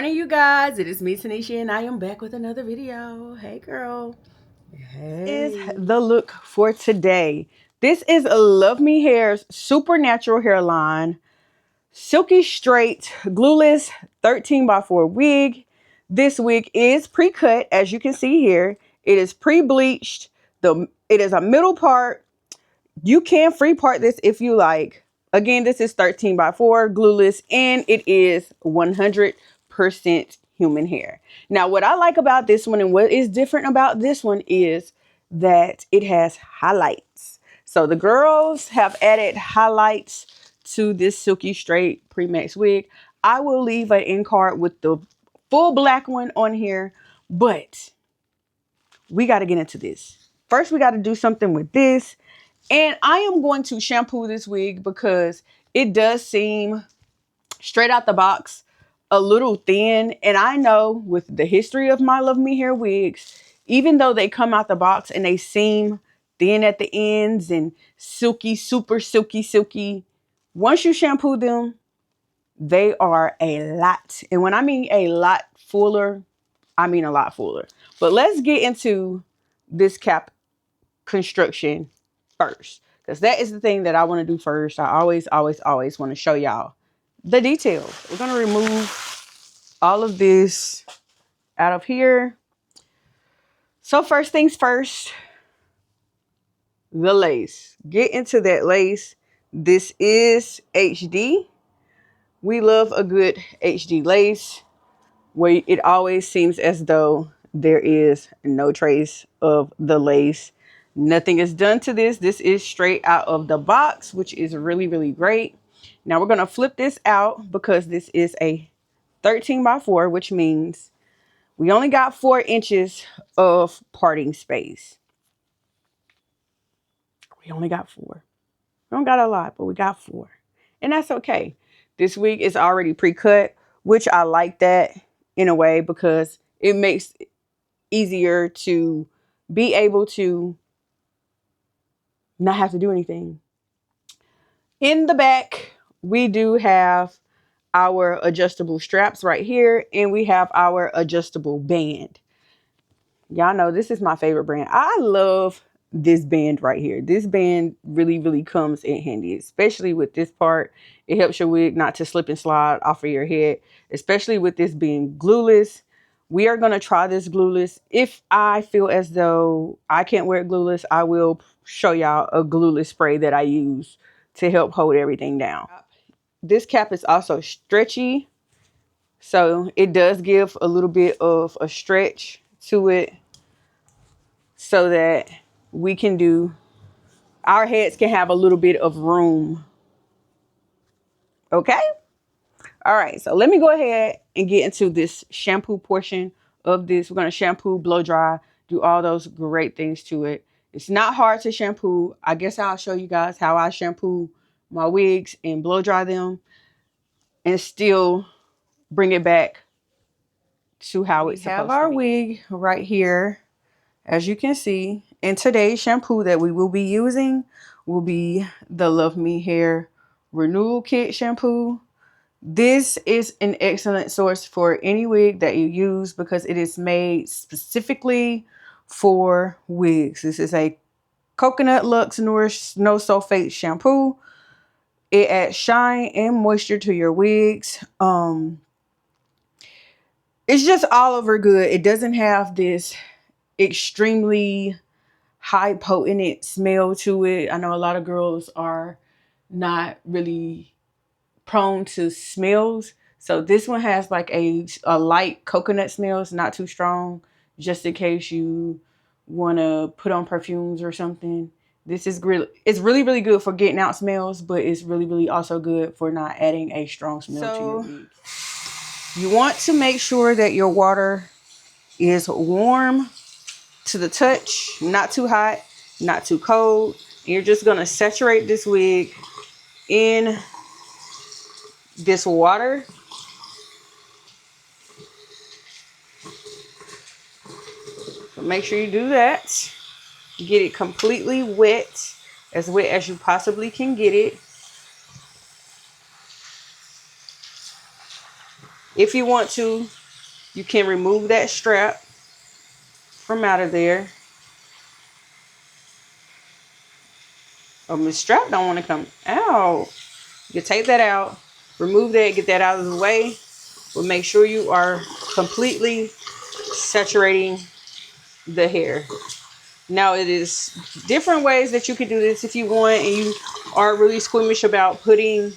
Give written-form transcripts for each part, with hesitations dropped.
morning, you guys. It is me, Tanisha, and I am back with another video. Hey, girl. Hey. Is the look for today. This is LUVME Hair's supernatural hairline, silky straight, glueless 13x4 wig. This wig is pre-cut, as you can see here. It is pre-bleached. It is a middle part. You can free part this if you like. Again, this is 13x4 glueless, and it is 100% human hair. Now, what I like about this one and what is different about this one is that it has highlights. So the girls have added highlights to this silky straight PreMax wig. I will leave an end card with the full black one on here, but we got to get into this. First, we got to do something with this. And I am going to shampoo this wig because it does seem straight out the box a little thin. And I know with the history of my LUVME Hair wigs, even though they come out the box and they seem thin at the ends and silky, super silky, once you shampoo them, they are a lot. And when I mean a lot fuller, I mean a lot fuller. But let's get into this cap construction first, because that is the thing that I want to do first. I always want to show y'all the details. We're going to remove all of this out of here. So first things first, the lace. Get into that lace. This is HD. We love a good HD lace where it always seems as though there is no trace of the lace. Nothing is done to this. This is straight out of the box, which is really great. Now we're going to flip this out because this is a 13x4, which means we only got 4 inches of parting space. We only got 4. We don't got a lot, but we got 4. And that's okay. This wig is already pre-cut, which I like that in a way because it makes it easier to be able to not have to do anything. In the back, we do have our adjustable straps right here, and we have our adjustable band. Y'all know this is my favorite brand. I love this band right here. This band really comes in handy, especially with this part. It helps your wig not to slip and slide off of your head, especially with this being glueless. We are going to try this glueless. If I feel as though I can't wear it glueless, I will show y'all a glueless spray that I use to help hold everything down. This cap is also stretchy, so it does give a little bit of a stretch to it so that we can do, our heads can have a little bit of room. Okay? All right, so let me go ahead and get into this shampoo portion of this. We're going to shampoo, blow dry, do all those great things to it. It's not hard to shampoo. I guess I'll show you guys how I shampoo my wigs and blow dry them and still bring it back to how it's supposed to be. We have our wig right here, as you can see. And today's shampoo that we will be using will be the LUVME Hair Renewal Kit shampoo. This is an excellent source for any wig that you use because it is made specifically for wigs. This is a Coconut Lux Nourish No Sulfate shampoo. It adds shine and moisture to your wigs. It's just all over good. It doesn't have this extremely high potent smell to it. I know a lot of girls are not really prone to smells. So this one has like a light coconut smell. It's not too strong, just in case you want to put on perfumes or something. This is really, it's really good for getting out smells, but it's really also good for not adding a strong smell to your wig. You want to make sure that your water is warm to the touch, not too hot, not too cold. And you're just going to saturate this wig in this water. So make sure you do that. Get it completely wet as you possibly can get it. If you want to, you can remove that strap from out of there. Oh, the strap don't want to come out. You take that out, remove that, get that out of the way. But make sure you are completely saturating the hair. Now, it is different ways that you can do this if you want, and you are really squeamish about putting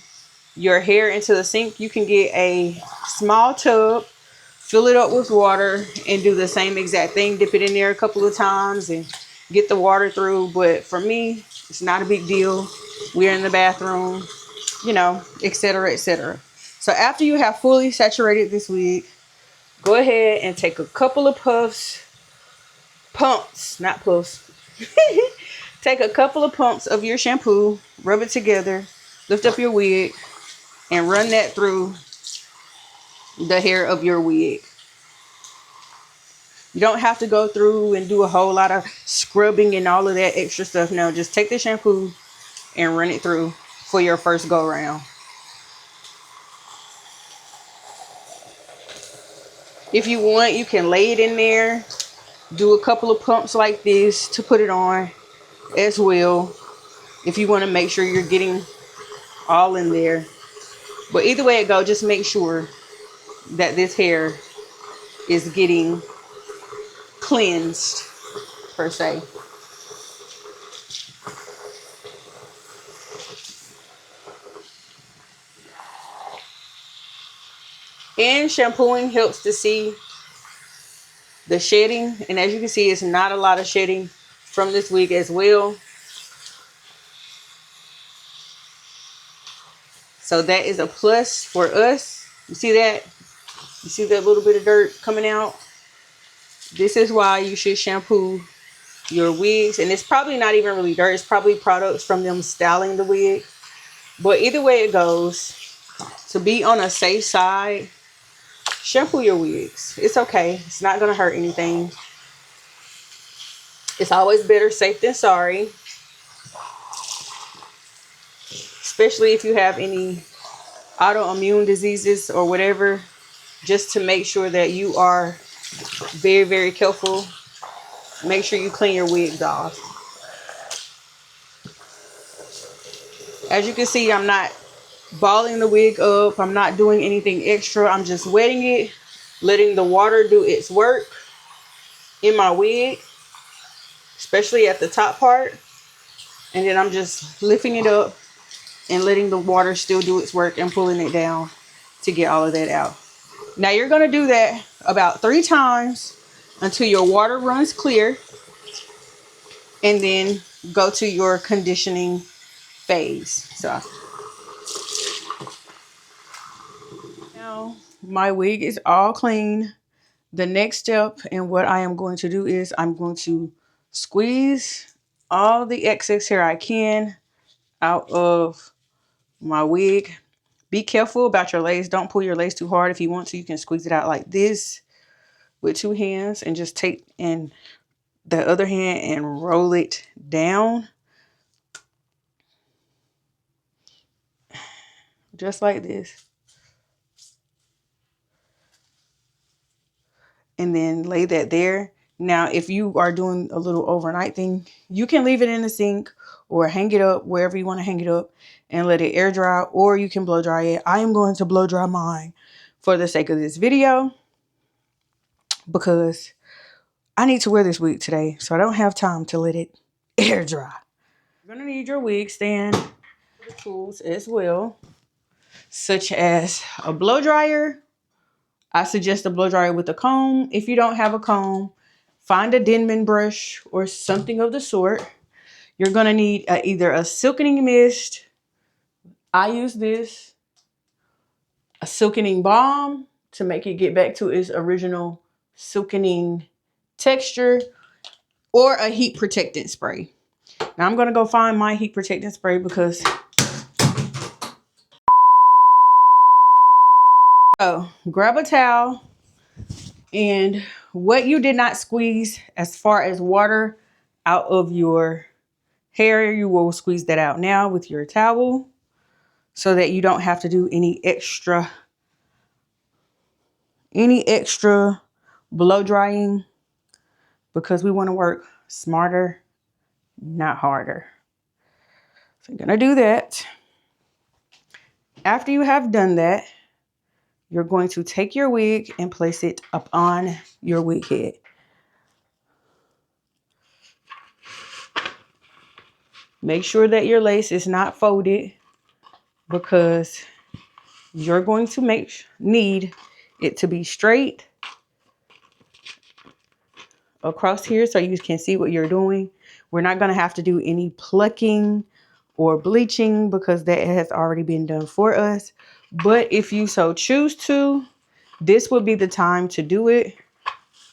your hair into the sink. You can get a small tub, fill it up with water, and do the same exact thing. Dip it in there a couple of times and get the water through. But for me, it's not a big deal. We're in the bathroom, you know, etc., etc. So after you have fully saturated this wig, go ahead and take a couple of pumps, not puffs. Take a couple of pumps of your shampoo, rub it together, lift up your wig, and run that through the hair of your wig. You don't have to go through and do a whole lot of scrubbing and all of that extra stuff. No, just take the shampoo and run it through for your first go round. If you want, you can lay it in there, do a couple of pumps like this to put it on as well, if you want to make sure you're getting all in there. But either way it goes, just make sure that this hair is getting cleansed, per se. And shampooing helps to see the shedding, and as you can see, it's not a lot of shedding from this wig as well. So that is a plus for us. You see that? You see that little bit of dirt coming out? This is why you should shampoo your wigs. And it's probably not even really dirt. It's probably products from them styling the wig. But either way it goes, to be on a safe side, shampoo your wigs. It's okay. It's not going to hurt anything. It's always better safe than sorry. Especially if you have any autoimmune diseases or whatever. Just to make sure that you are very, very careful. Make sure you clean your wigs off. As you can see, I'm not balling the wig up. I'm not doing anything extra. I'm just wetting it, letting the water do its work in my wig, especially at the top part. And then I'm just lifting it up and letting the water still do its work and pulling it down to get all of that out. Now you're going to do that about 3 times until your water runs clear, and then go to your conditioning phase. So now my wig is all clean. The next step and what I am going to do is I'm going to squeeze all the excess hair I can out of my wig. Be careful about your lace. Don't pull your lace too hard. If you want to, you can squeeze it out like this with 2 hands and just take in the other hand and roll it down. Just like this. And then lay that there. Now, if you are doing a little overnight thing, you can leave it in the sink or hang it up wherever you want to hang it up and let it air dry, or you can blow dry it. I am going to blow dry mine for the sake of this video because I need to wear this wig today, so I don't have time to let it air dry. You're going to need your wig stand, the tools as well, such as a blow dryer. I suggest a blow dryer with a comb. If you don't have a comb, find a Denman brush or something of the sort. You're going to need either a silkening mist. I use this. A silkening balm to make it get back to its original silkening texture. Or a heat protectant spray. Now I'm going to go find my heat protectant spray because... So grab a towel. And what you did not squeeze as far as water out of your hair, you will squeeze that out now with your towel so that you don't have to do any extra any extra blow drying because we want to work smarter, not harder. So I'm gonna do that. After you have done that, you're going to take your wig and place it up on your wig head. Make sure that your lace is not folded because you're going to need it to be straight across here so you can see what you're doing. We're not going to have to do any plucking or bleaching because that has already been done for us. But if you so choose to, this would be the time to do it.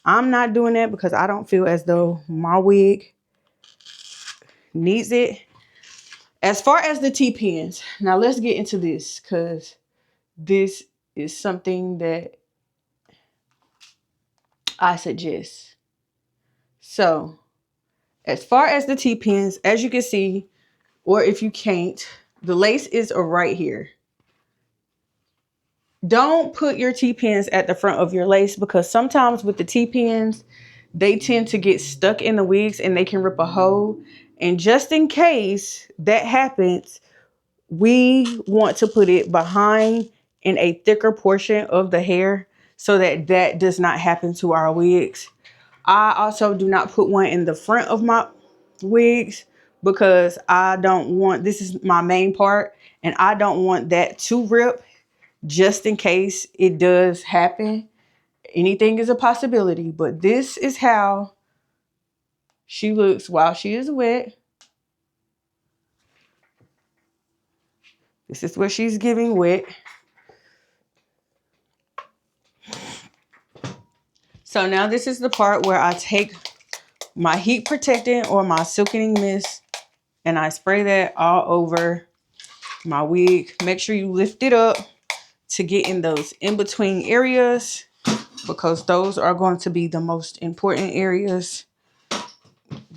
I'm not doing that because I don't feel as though my wig needs it. As far as the T-pins, now let's get into this because this is something that I suggest. So as far as the T-pins, as you can see, or if you can't, the lace is right here. Don't put your T-pins at the front of your lace because sometimes with the T-pins, they tend to get stuck in the wigs and they can rip a hole. And just in case that happens, we want to put it behind in a thicker portion of the hair so that that does not happen to our wigs. I also do not put one in the front of my wigs because I don't want, this is my main part, and I don't want that to rip just in case it does happen. Anything is a possibility, but this is how she looks while she is wet. This is what she's giving wet. So now this is the part where I take my heat protectant or my silkening mist and I spray that all over my wig. Make sure you lift it up to get in those in-between areas because those are going to be the most important areas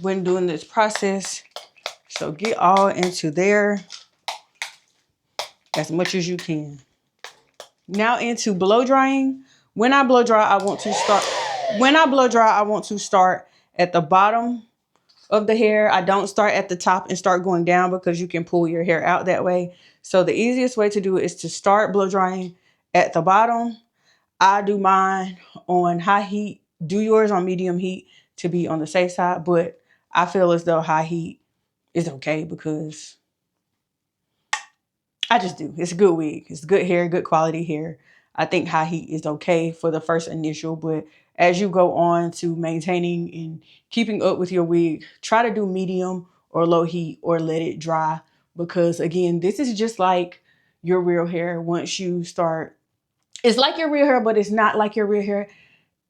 when doing this process. So get all into there as much as you can. Now into blow drying. When I blow dry, I want to start at the bottom of the hair. I don't start at the top and start going down because you can pull your hair out that way. So the easiest way to do it is to start blow drying at the bottom. I do mine on high heat. Do yours on medium heat to be on the safe side. But I feel as though high heat is okay because I just do. It's a good wig. It's good hair, good quality hair. I think high heat is okay for the first initial, but as you go on to maintaining and keeping up with your wig, try to do medium or low heat or let it dry because again, this is just like your real hair. Once you start, it's like your real hair, but it's not like your real hair.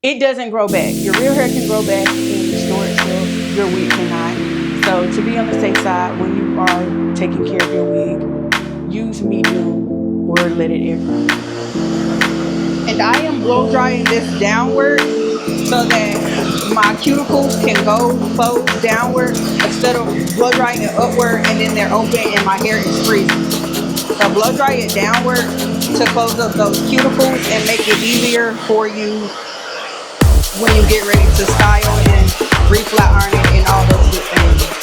It doesn't grow back. Your real hair can grow back and restore itself. Your wig cannot. So to be on the safe side when you are taking care of your wig, use medium or let it air dry. And I am blow drying this downward so that my cuticles can go fold downward instead of blow drying it upward and then they're open and my hair is freezing. So blow dry it downward to close up those cuticles and make it easier for you when you get ready to style and reflat iron it and all those good things.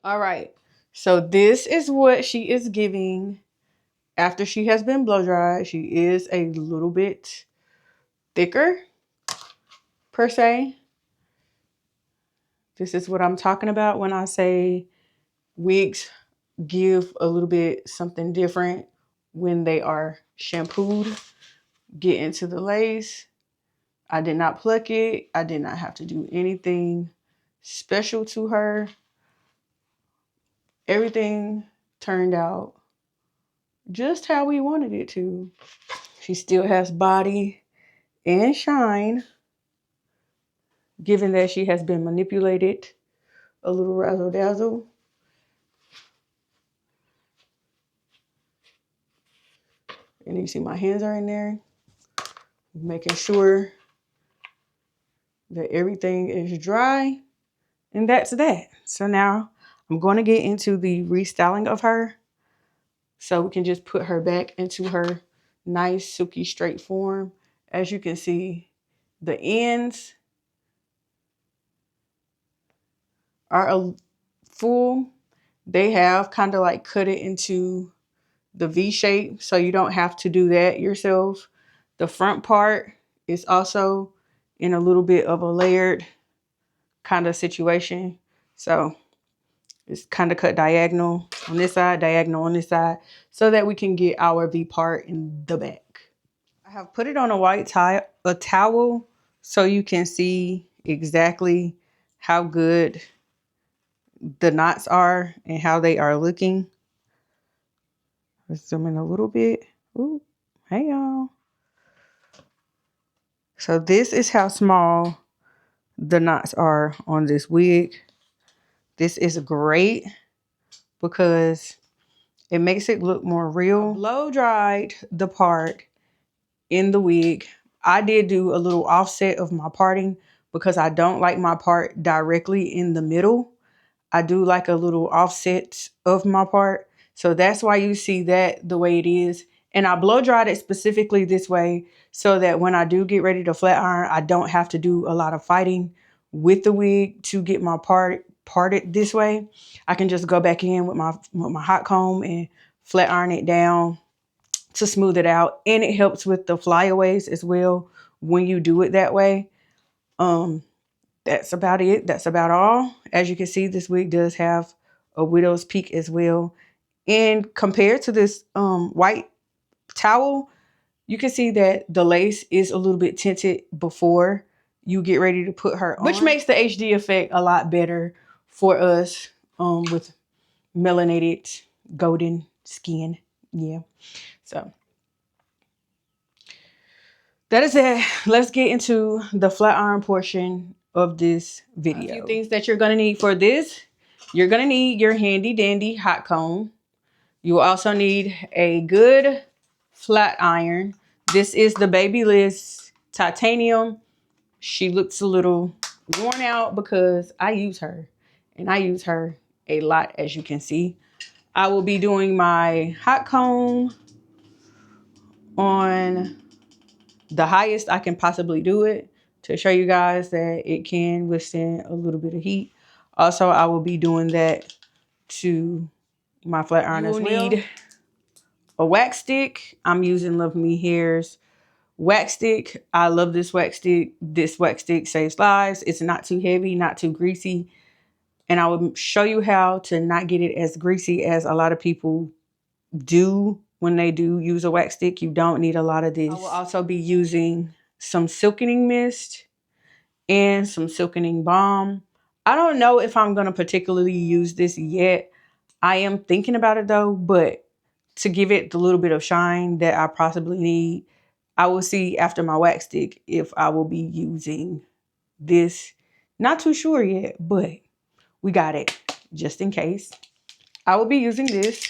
All right, so this is what she is giving after she has been blow dried. She is a little bit thicker per se. This is what I'm talking about when I say wigs give a little bit something different when they are shampooed. Get into the lace. I did not pluck it. I did not have to do anything special to her. Everything turned out just how we wanted it to. She still has body and shine, given that she has been manipulated a little razzle dazzle. And you see my hands are in there, making sure that everything is dry. And that's that. So now I'm going to get into the restyling of her, so we can just put her back into her nice silky straight form. As you can see, the ends are full. They have kind of like cut it into the V shape, so you don't have to do that yourself. The front part is also in a little bit of a layered kind of situation. So it's kind of cut diagonal on this side, diagonal on this side, so that we can get our V part in the back. I have put it on a white towel so you can see exactly how good the knots are and how they are looking. Let's zoom in a little bit. Ooh, hey y'all. So this is how small the knots are on this wig. This is great because it makes it look more real. I blow dried the part in the wig. I did do a little offset of my parting because I don't like my part directly in the middle. I do like a little offset of my part. So that's why you see that the way it is. And I blow dried it specifically this way so that when I do get ready to flat iron, I don't have to do a lot of fighting with the wig to get my part parted this way. I can just go back in with my hot comb and flat iron it down to smooth it out. And it helps with the flyaways as well when you do it that way. That's about it. That's about all. As you can see, this wig does have a widow's peak as well. And compared to this white towel, you can see that the lace is a little bit tinted before you get ready to put her on, which makes the HD effect a lot better for us with melanated golden skin. Yeah. So that is it. Let's get into the flat iron portion of this video. A few things that you're gonna need for this. You're gonna need your handy dandy hot comb. You will also need a good flat iron. This is the Babyliss Titanium. She looks a little worn out because I use her, and I use her a lot, as you can see. I will be doing my hot comb on the highest I can possibly do it to show you guys that it can withstand a little bit of heat. Also, I will be doing that to my flat iron as well. You will need a wax stick. I'm using LUVME Hair's wax stick. I love this wax stick. This wax stick saves lives. It's not too heavy, not too greasy. And I will show you how to not get it as greasy as a lot of people do when they do use a wax stick. You don't need a lot of this. I will also be using some silkening mist and some silkening balm. I don't know if I'm going to particularly use this yet. I am thinking about it though, but to give it the little bit of shine that I possibly need, I will see after my wax stick if I will be using this. Not too sure yet, but we got it just in case. I will be using this.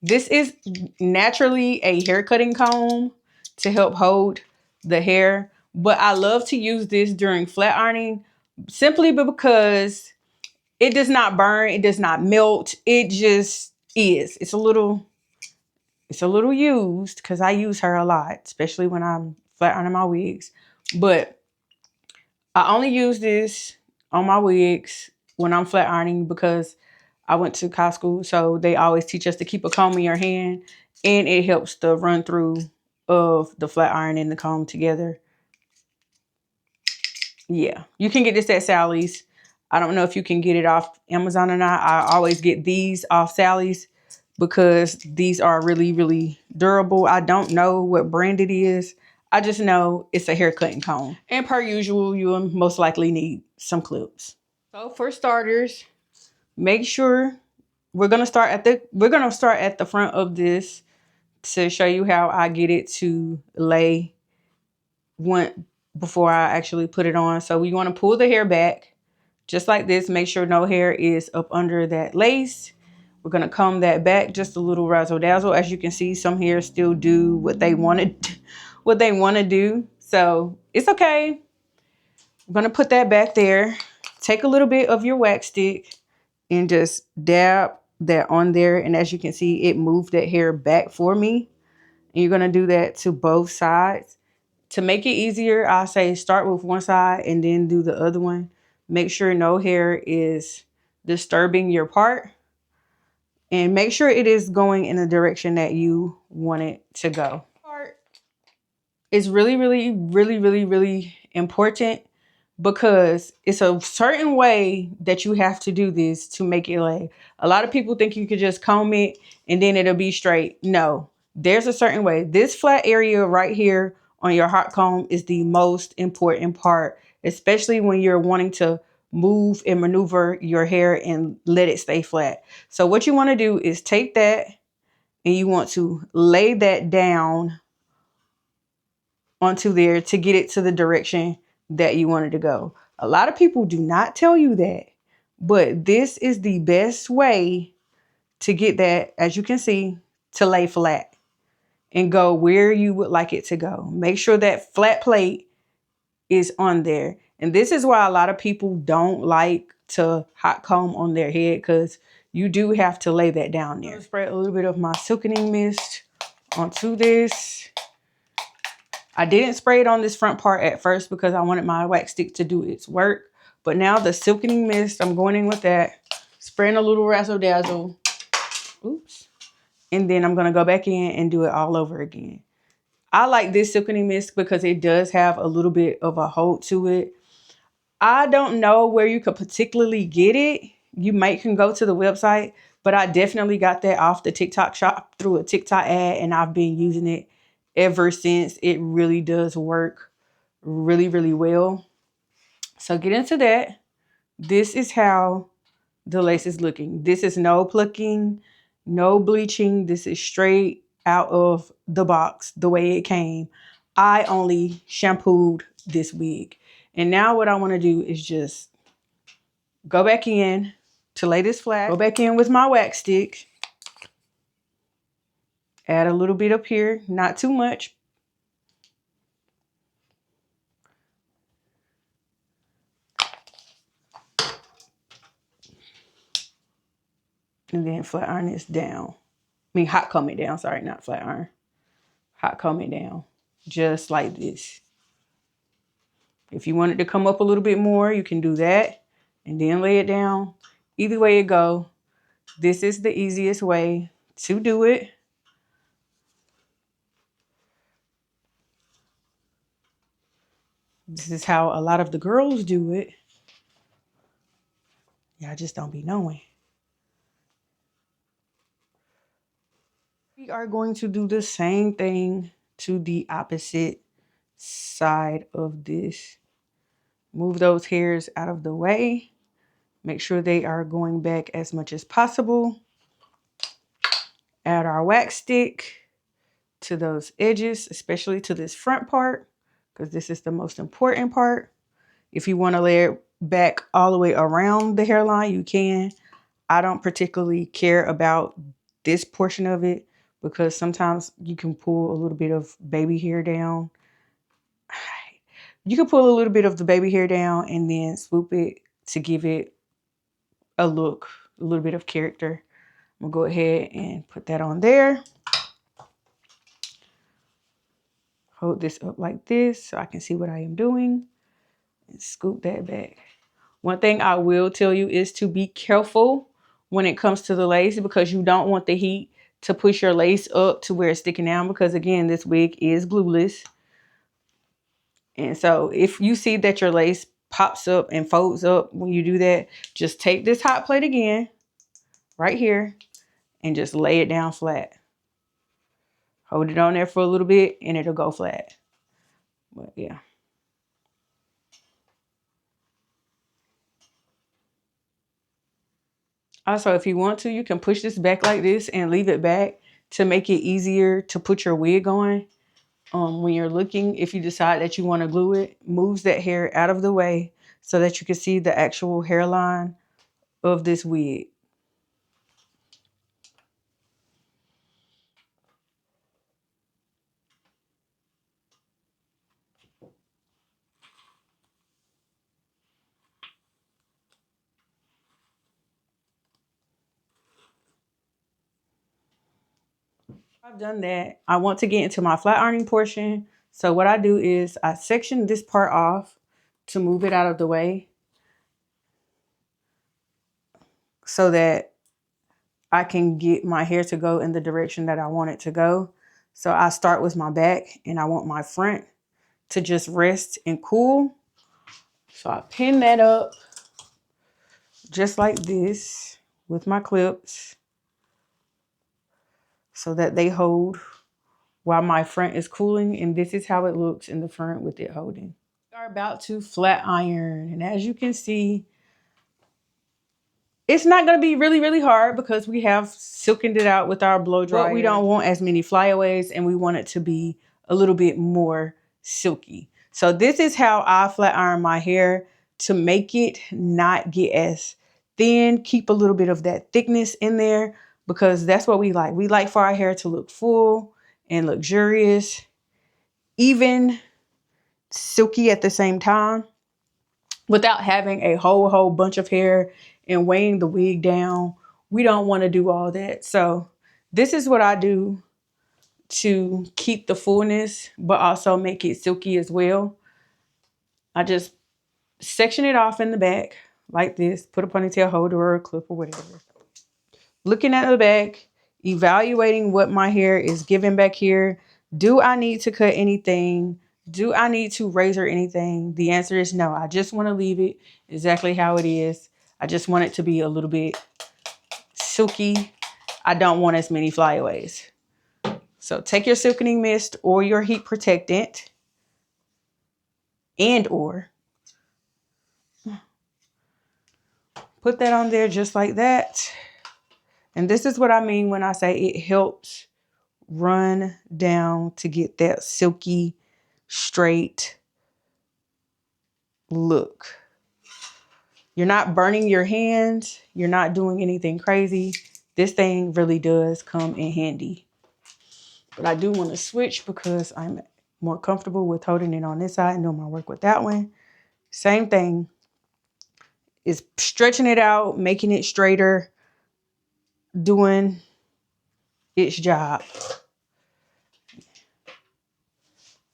This is naturally a hair cutting comb to help hold the hair, but I love to use this during flat ironing simply because it does not burn, it does not melt, it just is. It's a little used because I use her a lot, especially when I'm flat ironing my wigs. But I only use this on my wigs when I'm flat ironing because I went to high school, so they always teach us to keep a comb in your hand, and it helps the run through of the flat iron and the comb together. Yeah, you can get this at Sally's. I don't know if you can get it off Amazon or not. I always get these off Sally's because these are really, really durable. I don't know what brand it is. I just know it's a hair cutting comb. And per usual, you'll most likely need some clips. So for starters, make sure we're gonna start at the front of this to show you how I get it to lay before I actually put it on. So we want to pull the hair back just like this. Make sure no hair is up under that lace. We're going to comb that back just a little razzle dazzle. As you can see, some hair still do what they want to do. So it's okay. I'm going to put that back there. Take a little bit of your wax stick and just dab that on there. And as you can see, it moved that hair back for me. And you're going to do that to both sides. To make it easier, I say start with one side and then do the other one. Make sure no hair is disturbing your part. And make sure it is going in the direction that you want it to go. Part is really, really, really, really, really important because it's a certain way that you have to do this to make it lay. A lot of people think you could just comb it and then it'll be straight. No, there's a certain way. This flat area right here on your hot comb is the most important part, especially when you're wanting to move and maneuver your hair and let it stay flat. So what you want to do is take that and you want to lay that down onto there to get it to the direction that you want it to go. A lot of people do not tell you that, but this is the best way to get that, as you can see, to lay flat and go where you would like it to go. Make sure that flat plate is on there. And this is why a lot of people don't like to hot comb on their head, because you do have to lay that down there. Spread a little bit of my silkening mist onto this. I didn't spray it on this front part at first because I wanted my wax stick to do its work. But now the silkening mist, I'm going in with that, spraying a little razzle dazzle. Oops. And then I'm going to go back in and do it all over again. I like this silkening mist because it does have a little bit of a hold to it. I don't know where you could particularly get it. You might can go to the website, but I definitely got that off the TikTok shop through a TikTok ad, and I've been using it ever since. It really does work really, really well. So get into that. This is how the lace is looking. This is no plucking, no bleaching. This is straight out of the box the way it came. I only shampooed this wig. And now what I want to do is just go back in to lay this flat. Go back in with my wax stick. Add a little bit up here, not too much. And then flat iron this down. I mean, hot comb it down. Sorry, not flat iron. Hot comb it down. Just like this. If you want it to come up a little bit more, you can do that. And then lay it down. Either way it go, this is the easiest way to do it. This is how a lot of the girls do it. Y'all just don't be knowing. We are going to do the same thing to the opposite side of this. Move those hairs out of the way. Make sure they are going back as much as possible. Add our wax stick to those edges, especially to this front part, because this is the most important part. If you want to lay it back all the way around the hairline, you can. I don't particularly care about this portion of it because sometimes you can pull a little bit of baby hair down. You can pull a little bit of the baby hair down and then swoop it to give it a look, a little bit of character. I'm gonna go ahead and put that on there. Hold this up like this so I can see what I am doing and scoop that back. One thing I will tell you is to be careful when it comes to the lace, because you don't want the heat to push your lace up to where it's sticking down, because again, this wig is glueless. And so if you see that your lace pops up and folds up when you do that. Just take this hot plate again, right here, and just lay it down flat. Hold it on there for a little bit and it'll go flat. But yeah. Also, if you want to, you can push this back like this and leave it back to make it easier to put your wig on. When you're looking, if you decide that you want to glue it, moves that hair out of the way so that you can see the actual hairline of this wig. I've done that. I want to get into my flat ironing portion. So what I do is I section this part off to move it out of the way so that I can get my hair to go in the direction that I want it to go. So I start with my back and I want my front to just rest and cool. So I pin that up just like this with my clips so that they hold while my front is cooling. And this is how it looks in the front with it holding. We are about to flat iron. And as you can see, it's not going to be really, really hard because we have silkened it out with our blow dryer. But we don't want as many flyaways and we want it to be a little bit more silky. So this is how I flat iron my hair to make it not get as thin, keep a little bit of that thickness in there because that's what we like. We like for our hair to look full and luxurious, even silky at the same time, without having a whole bunch of hair and weighing the wig down. We don't want to do all that. So this is what I do to keep the fullness, but also make it silky as well. I just section it off in the back like this, put a ponytail holder or a clip or whatever. Looking at the back, evaluating what my hair is giving back here. Do I need to cut anything? Do I need to razor anything? The answer is no. I just want to leave it exactly how it is. I just want it to be a little bit silky. I don't want as many flyaways. So take your silkening mist or your heat protectant or put that on there just like that. And this is what I mean when I say it helps run down to get that silky, straight look. You're not burning your hands. You're not doing anything crazy. This thing really does come in handy. But I do want to switch because I'm more comfortable with holding it on this side and doing my work with that one. Same thing. Is stretching it out, making it straighter, doing its job.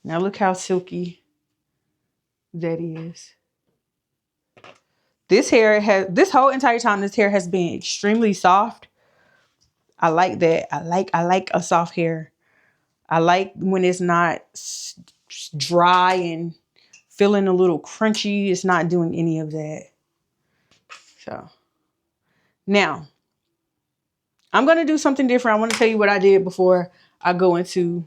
Now look how silky that is. This whole entire time, this hair has been extremely soft. I like that. I like a soft hair. I like when it's not dry and feeling a little crunchy. It's not doing any of that. So now I'm going to do something different. I want to tell you what I did before I go into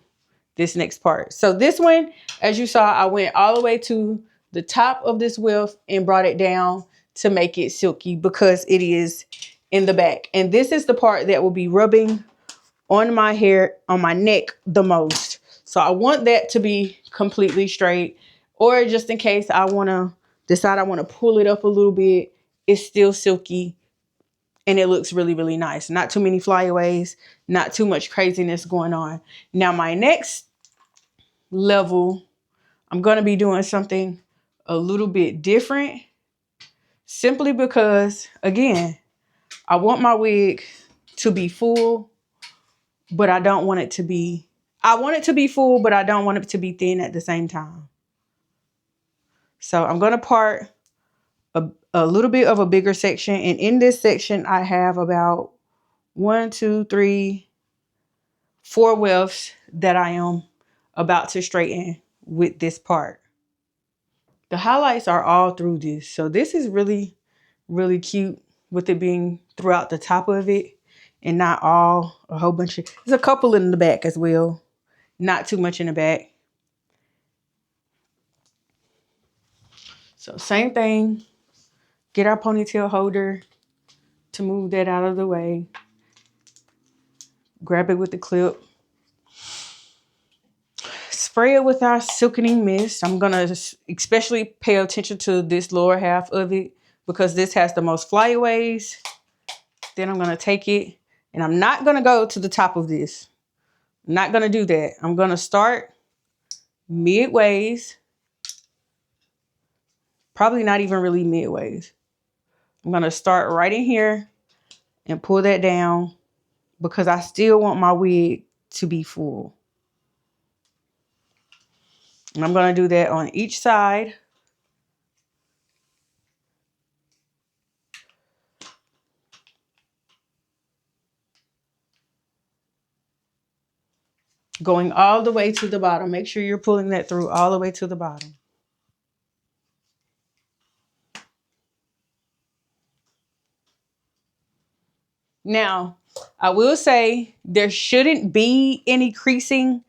this next part. So this one, as you saw, I went all the way to the top of this weft and brought it down to make it silky because it is in the back. And this is the part that will be rubbing on my hair, on my neck the most. So I want that to be completely straight, or just in case I want to decide I want to pull it up a little bit, it's still silky and it looks really, really nice. Not too many flyaways, not too much craziness going on. Now my next level, I'm going to be doing something a little bit different, simply because, again, I want my wig to be full, but I don't want it to be, I want it to be full, but I don't want it to be thin at the same time. So I'm going to part a little bit of a bigger section. And in this section, I have about 1, 2, 3, 4 wefts that I am about to straighten with this part. The highlights are all through this. So this is really, really cute with it being throughout the top of it and not all a whole bunch of, there's a couple in the back as well. Not too much in the back. So same thing, get our ponytail holder to move that out of the way. Grab it with the clip. Spray it with our silkening mist. I'm gonna especially pay attention to this lower half of it because this has the most flyaways. Then I'm gonna take it and I'm not gonna go to the top of this. I'm not gonna do that. I'm gonna start midways. Probably not even really midways. I'm gonna start right in here and pull that down because I still want my wig to be full. And I'm gonna do that on each side. Going all the way to the bottom. Make sure you're pulling that through all the way to the bottom. Now, I will say there shouldn't be any creasing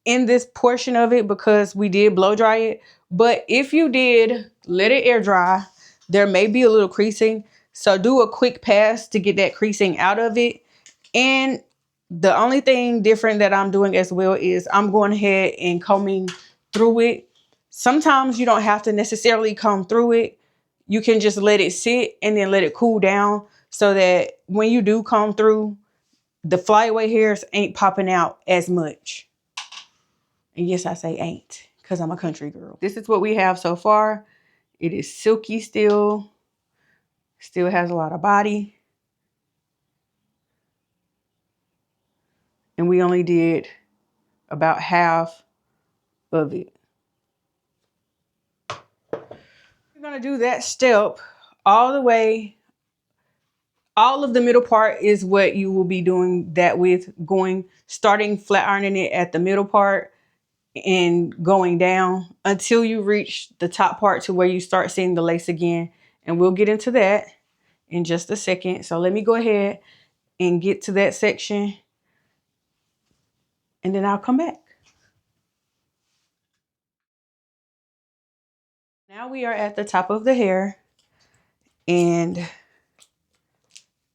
in this portion of it because we did blow dry it. But if you did let it air dry, there may be a little creasing. So do a quick pass to get that creasing out of it. And the only thing different that I'm doing as well is I'm going ahead and combing through it. Sometimes you don't have to necessarily comb through it. You can just let it sit and then let it cool down so that when you do comb through, the flyaway hairs ain't popping out as much. And yes, I say ain't because I'm a country girl. This is what we have so far. It is silky still has a lot of body. And we only did about half of it. We're gonna do that step all the way. All of the middle part is what you will be doing that with, starting flat ironing it at the middle part and going down until you reach the top part to where you start seeing the lace again. And we'll get into that in just a second. So let me go ahead and get to that section and then I'll come back. Now we are at the top of the hair and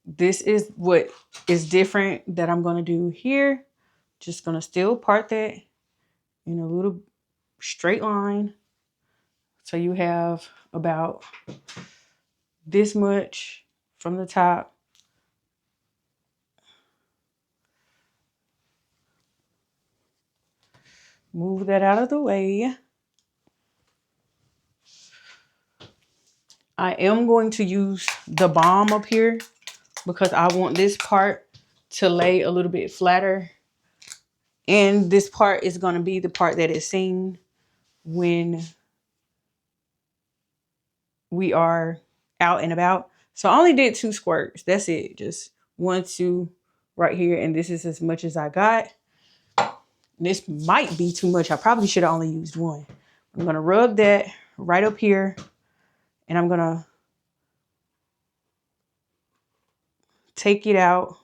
this is what is different that I'm going to do here. Just going to still part that in a little straight line. So you have about this much from the top. Move that out of the way. I am going to use the balm up here because I want this part to lay a little bit flatter. And this part is going to be the part that is seen when we are out and about. So I only did 2 squirts. That's it. Just 1, 2 right here. And this is as much as I got. This might be too much. I probably should have only used 1. I'm going to rub that right up here. And I'm going to take it out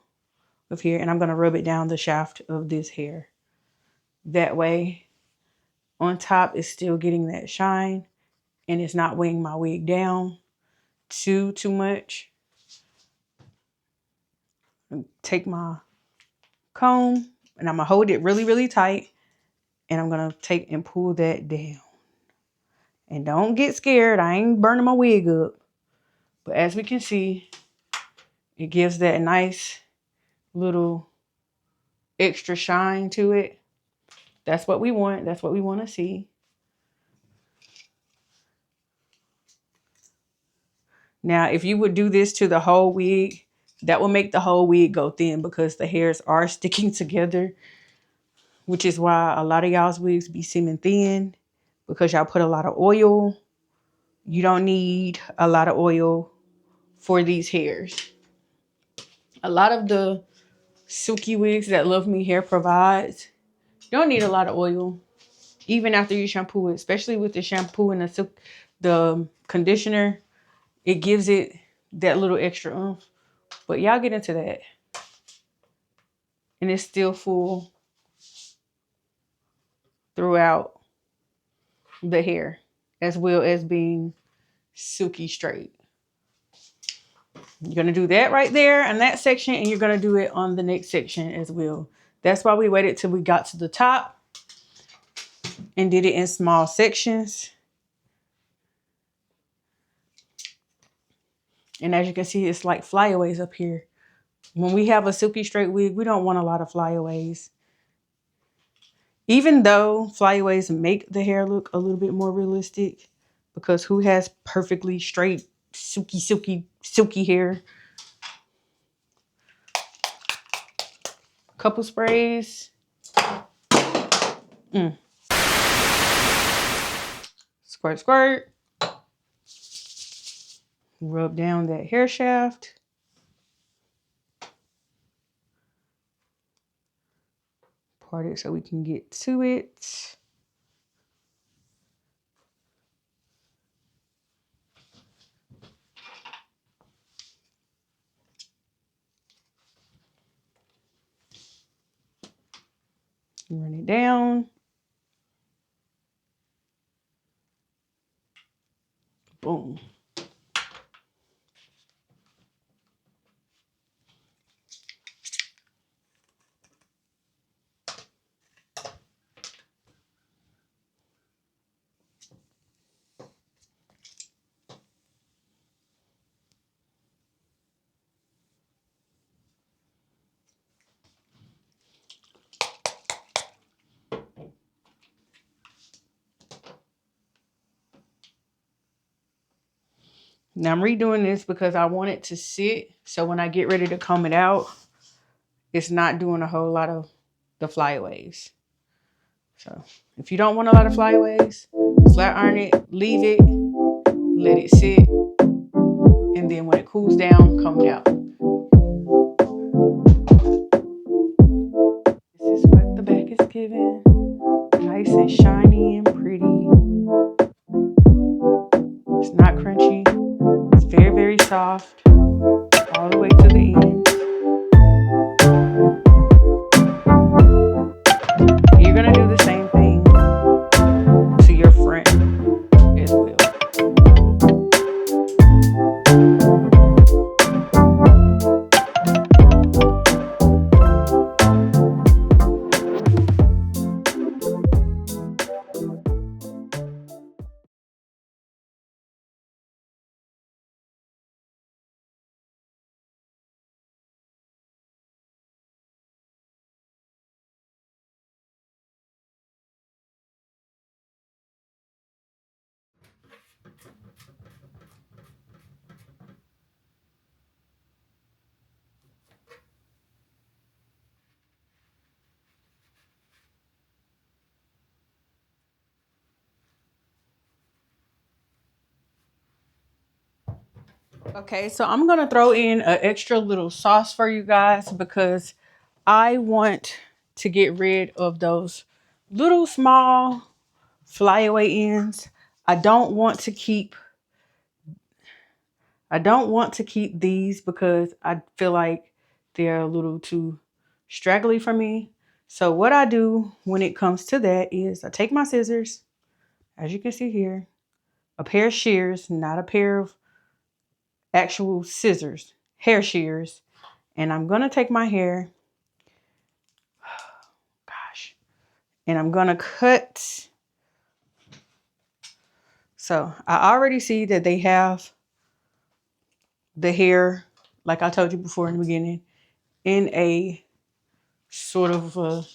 of here. And I'm going to rub it down the shaft of this hair. That way, on top is still getting that shine. And it's not weighing my wig down too much. Take my comb and I'm gonna hold it really, really tight. And I'm gonna take and pull that down. And don't get scared. I ain't burning my wig up. But as we can see, it gives that nice little extra shine to it. That's what we want. That's what we want to see. Now, if you would do this to the whole wig, that will make the whole wig go thin because the hairs are sticking together, which is why a lot of y'all's wigs be seeming thin because y'all put a lot of oil. You don't need a lot of oil for these hairs. A lot of the silky wigs that LUVME Hair provides, you don't need a lot of oil. even after you shampoo it, especially with the shampoo and the conditioner. It gives it that little extra oomph. But y'all get into that. And it's still full throughout the hair, as well as being silky straight. You're going to do that right there in that section, and you're going to do it on the next section as well. That's why we waited till we got to the top and did it in small sections. And as you can see, it's like flyaways up here. When we have a silky straight wig, we don't want a lot of flyaways. Even though flyaways make the hair look a little bit more realistic, because who has perfectly straight, silky hair? Couple sprays. Squirt, squirt. Rub down that hair shaft. Part it so we can get to it. Run it down. Boom. Now I'm redoing this because I want it to sit. So when I get ready to comb it out, it's not doing a whole lot of the flyaways. So if you don't want a lot of flyaways, flat iron it, leave it, let it sit. And then when it cools down, comb it out. This is what the back is giving. Nice and shiny and pretty. It's not crunchy. It's very, very soft. All the way to the end. You're going to do the same thing to your front as well. Okay, so I'm going to throw in an extra little sauce for you guys because I want to get rid of those little small flyaway ends. I don't want to keep these because I feel like they're a little too straggly for me. So what I do when it comes to that is I take my scissors, as you can see here, a pair of shears, not a pair of actual scissors, hair shears. And I'm going to take my hair, and I'm going to cut. So I already see that they have the hair, like I told you before in the beginning, in a sort of a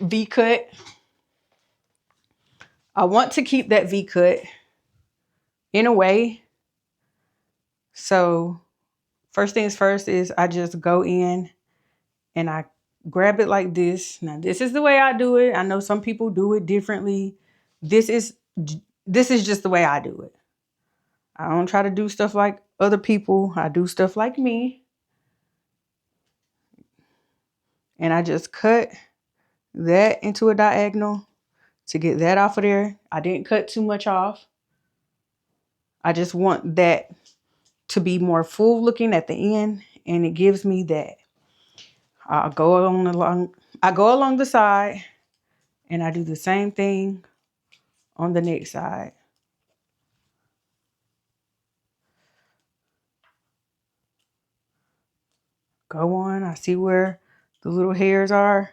V cut. I want to keep that V cut in a way. So first things first is I just go in and I grab it like this. Now this is the way I do it. I know some people do it differently. This is just the way I do it. I don't try to do stuff like other people. I do stuff like me. And I just cut that into a diagonal to get that off of there. I didn't cut too much off. I just want that to be more full looking at the end, and it gives me that. I go along the side, and I do the same thing on the next side. Go on, I see where the little hairs are,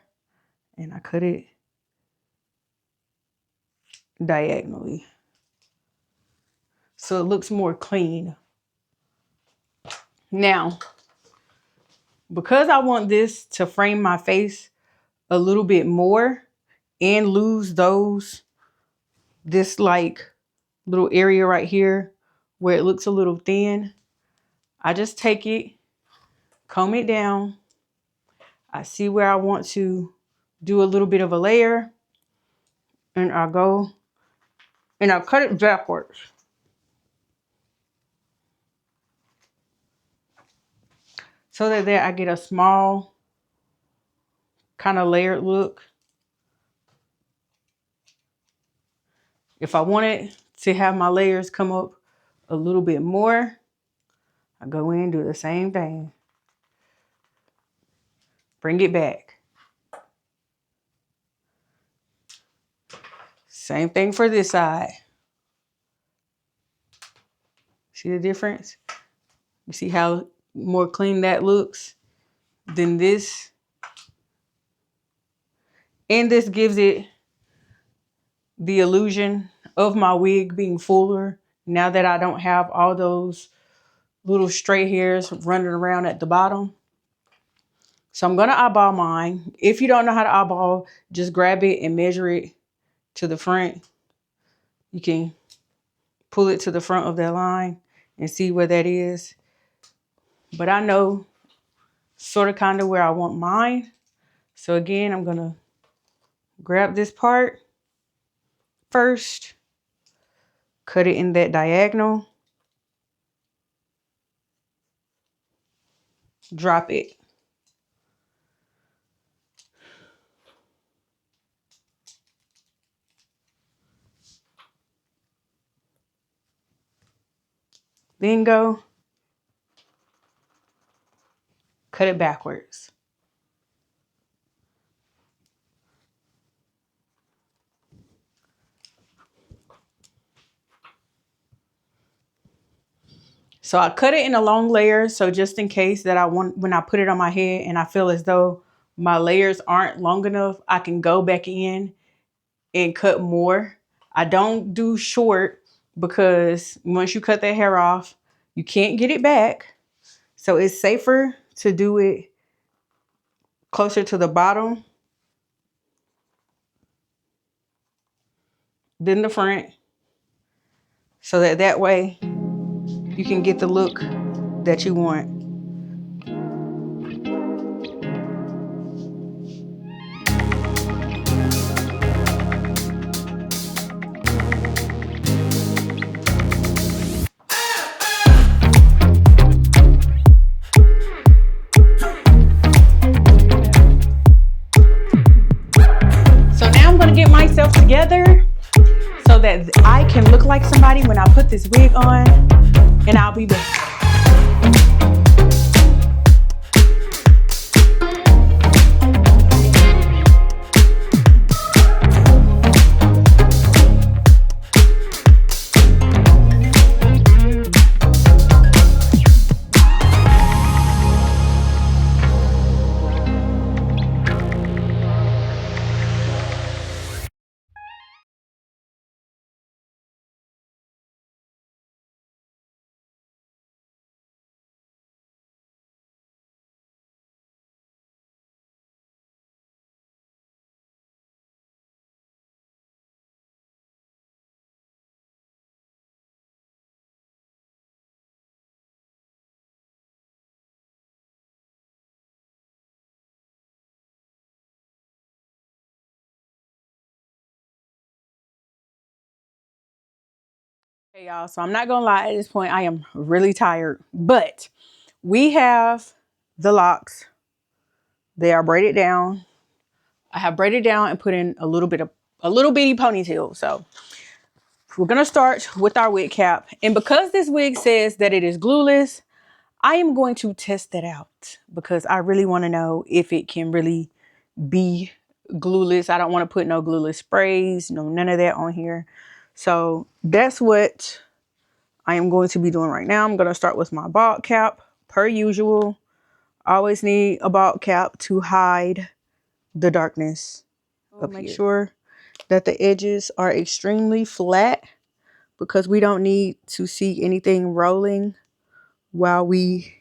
and I cut it diagonally so it looks more clean. Now, because I want this to frame my face a little bit more and lose this like little area right here where it looks a little thin, I just take it, comb it down. I see where I want to do a little bit of a layer, and I go and I cut it backwards. So that there I get a small kind of layered look. If I wanted to have my layers come up a little bit more, I go in and do the same thing. Bring it back. Same thing for this side. See the difference? You see how more clean that looks than this? And this gives it the illusion of my wig being fuller now that I don't have all those little straight hairs running around at the bottom. So I'm gonna eyeball mine. If you don't know how to eyeball, just grab it and measure it to the front. You can pull it to the front of that line and see where that is. But I know sort of kind of where I want mine. So again, I'm gonna grab this part first, cut it in that diagonal, drop it. Then go cut it backwards. So I cut it in a long layer. So just in case that when I put it on my head and I feel as though my layers aren't long enough, I can go back in and cut more. I don't do short because once you cut that hair off, you can't get it back. So it's safer to do it closer to the bottom than the front. So that way you can get the look that you want. So now I'm gonna get myself together so that I can look like somebody when I put this wig on, and I'll be back. Hey y'all, so I'm not gonna lie, at this point I am really tired, but we have the locks. They are braided down. I have braided down and put in a little bitty ponytail. So we're going to start with our wig cap. And because this wig says that it is glueless, I am going to test that out because I really want to know if it can really be glueless. I don't want to put no glueless sprays, none of that on here. So that's what I am going to be doing right now. I'm going to start with my bald cap per usual. I always need a bald cap to hide the darkness up here. Make sure that the edges are extremely flat because we don't need to see anything rolling while we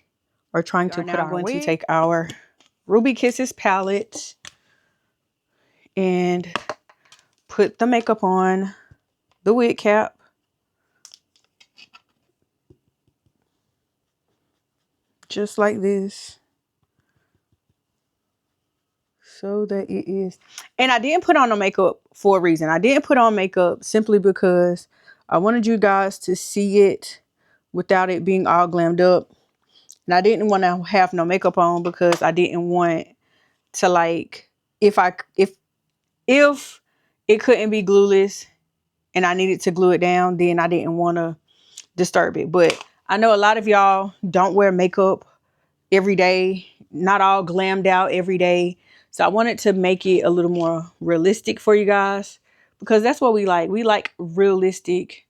are trying to put our wig. I'm going to take our Ruby Kisses palette and put the makeup on the wig cap. Just like this. So that it is. And I didn't put on no makeup for a reason. I didn't put on makeup simply because I wanted you guys to see it without it being all glammed up. And I didn't want to have no makeup on because I didn't want to, like, if it couldn't be glueless and I needed to glue it down, then I didn't want to disturb it. But I know a lot of y'all don't wear makeup every day, not all glammed out every day. So I wanted to make it a little more realistic for you guys because that's what we like. We like realistic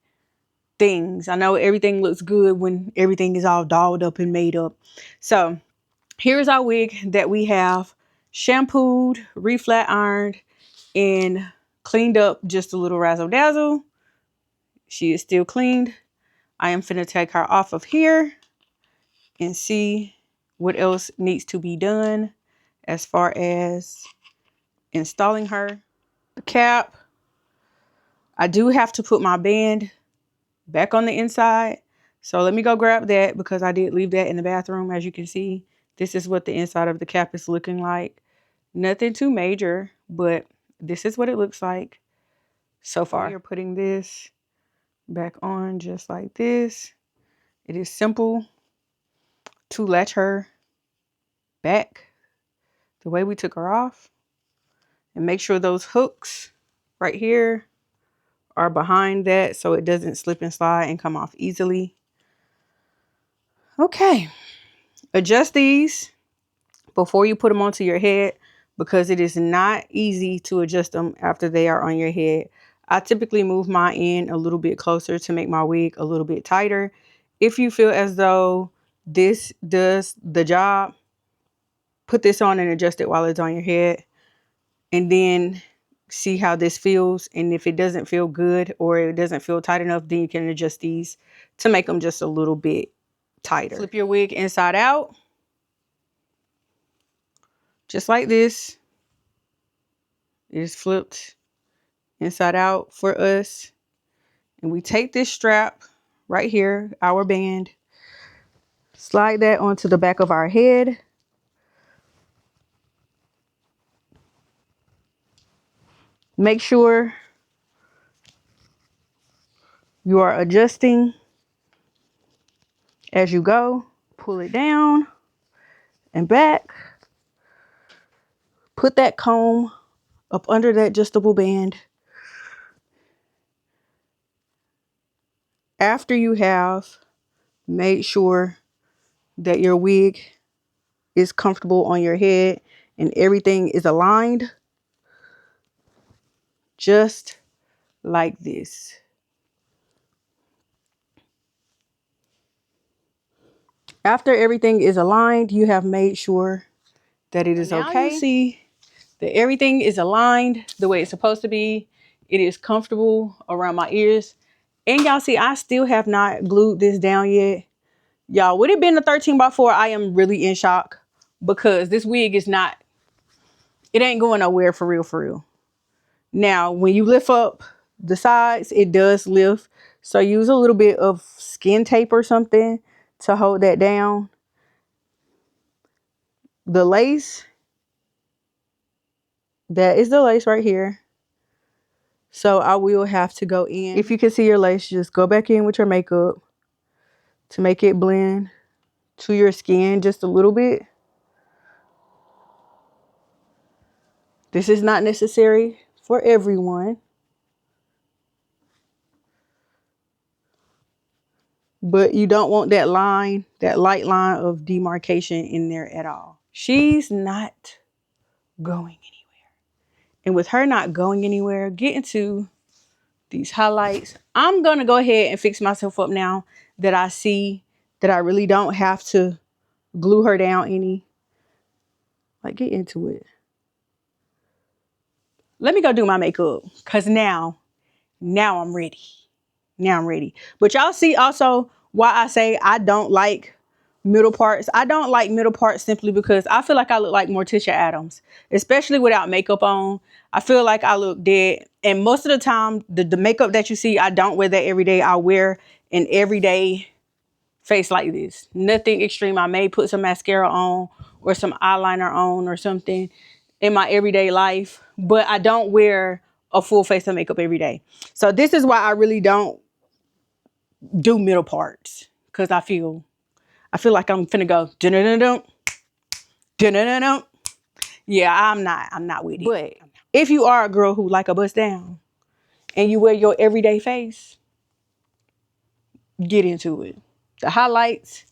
things. I know everything looks good when everything is all dolled up and made up. So here's our wig that we have shampooed, reflat ironed, and cleaned up just a little razzle dazzle. She is still cleaned. I am finna take her off of here and see what else needs to be done as far as installing her. The cap, I do have to put my band back on the inside. So let me go grab that because I did leave that in the bathroom. As you can see, this is what the inside of the cap is looking like. Nothing too major, but this is what it looks like so far. You're putting this back on just like this. It is simple to latch her back the way we took her off. And make sure those hooks right here are behind that so it doesn't slip and slide and come off easily. Okay. Adjust these before you put them onto your head because it is not easy to adjust them after they are on your head. I typically move mine in a little bit closer to make my wig a little bit tighter. If you feel as though this does the job, put this on and adjust it while it's on your head. And then see how this feels. And if it doesn't feel good or it doesn't feel tight enough, then you can adjust these to make them just a little bit tighter. Flip your wig inside out. Just like this. It is flipped inside out for us. And we take this strap right here, our band, slide that onto the back of our head. Make sure you are adjusting as you go. Pull it down and back. Put that comb up under that adjustable band. After you have made sure that your wig is comfortable on your head and everything is aligned, just like this. After everything is aligned, you have made sure that it is okay. Now you see that everything is aligned the way it's supposed to be. It is comfortable around my ears. And y'all see, I still have not glued this down yet. Y'all, would it been a 13x4? I am really in shock because this wig is not, it ain't going nowhere for real, for real. Now, when you lift up the sides, it does lift. So use a little bit of skin tape or something to hold that down. The lace, that is the lace right here. So I will have to go in. If you can see your lace, just go back in with your makeup to make it blend to your skin just a little bit. This is not necessary for everyone, but you don't want that line, that light line of demarcation in there at all. She's not going anywhere. And with her not going anywhere, get into these highlights. I'm going to go ahead and fix myself up now that I see that I really don't have to glue her down any. Like, get into it. Let me go do my makeup, because now I'm ready. Now I'm ready. But y'all see also why I say I don't like middle parts. I don't like middle parts simply because I feel like I look like Morticia Adams, especially without makeup on. I feel like I look dead. And most of the time, the makeup that you see, I don't wear that every day. I wear an everyday face like this. Nothing extreme. I may put some mascara on or some eyeliner on or something in my everyday life, but I don't wear a full face of makeup every day. So this is why I really don't do middle parts, because I feel like I'm finna go dun-dun-dun-dun, dun-dun-dun-dun. Yeah, I'm not with it. But if you are a girl who like a bust down and you wear your everyday face, get into it. The highlights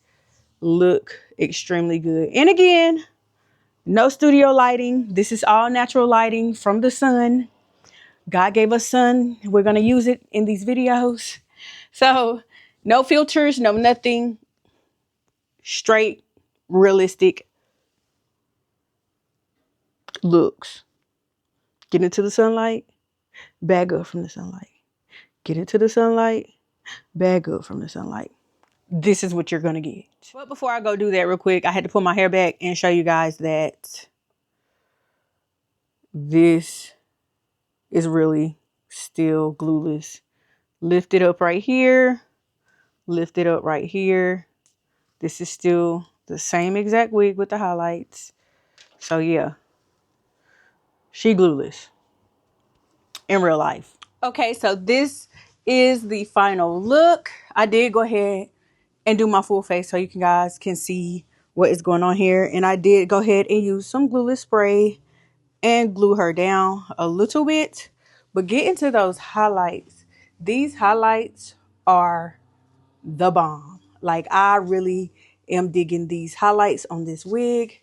look extremely good. And again, no studio lighting. This is all natural lighting from the sun. God gave us sun. We're going to use it in these videos. So no filters, no nothing. Straight, realistic looks. Get into the sunlight, bag up from the sunlight. Get into the sunlight, bag up from the sunlight. This is what you're going to get. But before I go do that real quick, I had to pull my hair back and show you guys that this is really still glueless. Lift it up right here. Lift it up right here. This is still the same exact wig with the highlights. So yeah, she glueless in real life. Okay, so this is the final look. I did go ahead and do my full face so you guys can see what is going on here. And I did go ahead and use some glueless spray and glue her down a little bit. But get into those highlights. These highlights are the bomb. Like, I really am digging these highlights on this wig.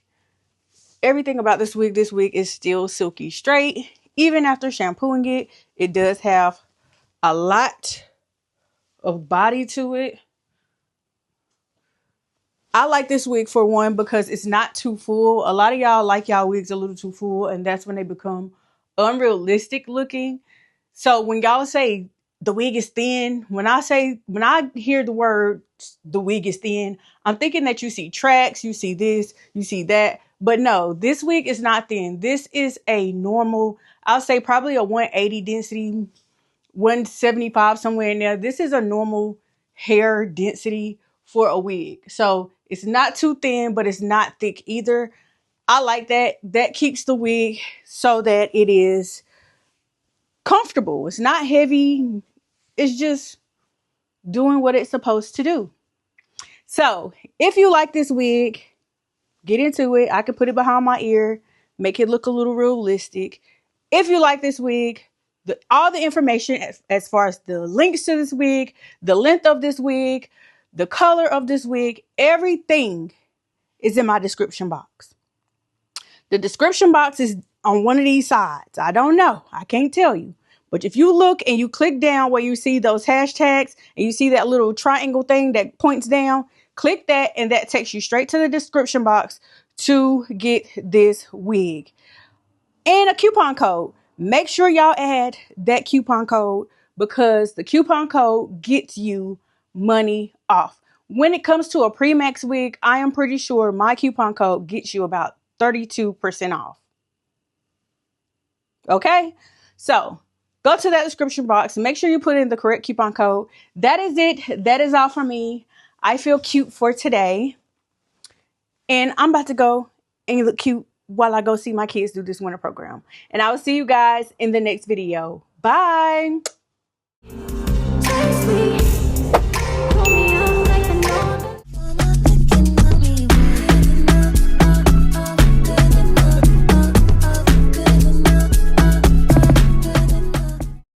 Everything about this wig is still silky straight. Even after shampooing it, it does have a lot of body to it. I like this wig for one because it's not too full. A lot of y'all like y'all wigs a little too full, and that's when they become unrealistic looking. So when y'all say the wig is thin, when I hear the word the wig is thin, I'm thinking that you see tracks, you see this, you see that. But no, this wig is not thin. This is a normal, I'll say probably a 180 density, 175, somewhere in there. This is a normal hair density for a wig. So it's not too thin, but it's not thick either. I like that. That keeps the wig so that it is comfortable. It's not heavy. It's just doing what it's supposed to do. So if you like this wig, get into it. I can put it behind my ear, make it look a little realistic. If you like this wig, all the information as far as the links to this wig, the length of this wig, the color of this wig, everything is in my description box. The description box is on one of these sides. I don't know. I can't tell you. But if you look and you click down where you see those hashtags and you see that little triangle thing that points down, click that and that takes you straight to the description box to get this wig. And a coupon code. Make sure y'all add that coupon code because the coupon code gets you money off. When it comes to a PreMax wig, I am pretty sure my coupon code gets you about 32% off. Okay? So go to that description box. Make sure you put in the correct coupon code. That is it. That is all for me. I feel cute for today. And I'm about to go and look cute while I go see my kids do this winter program. And I will see you guys in the next video. Bye.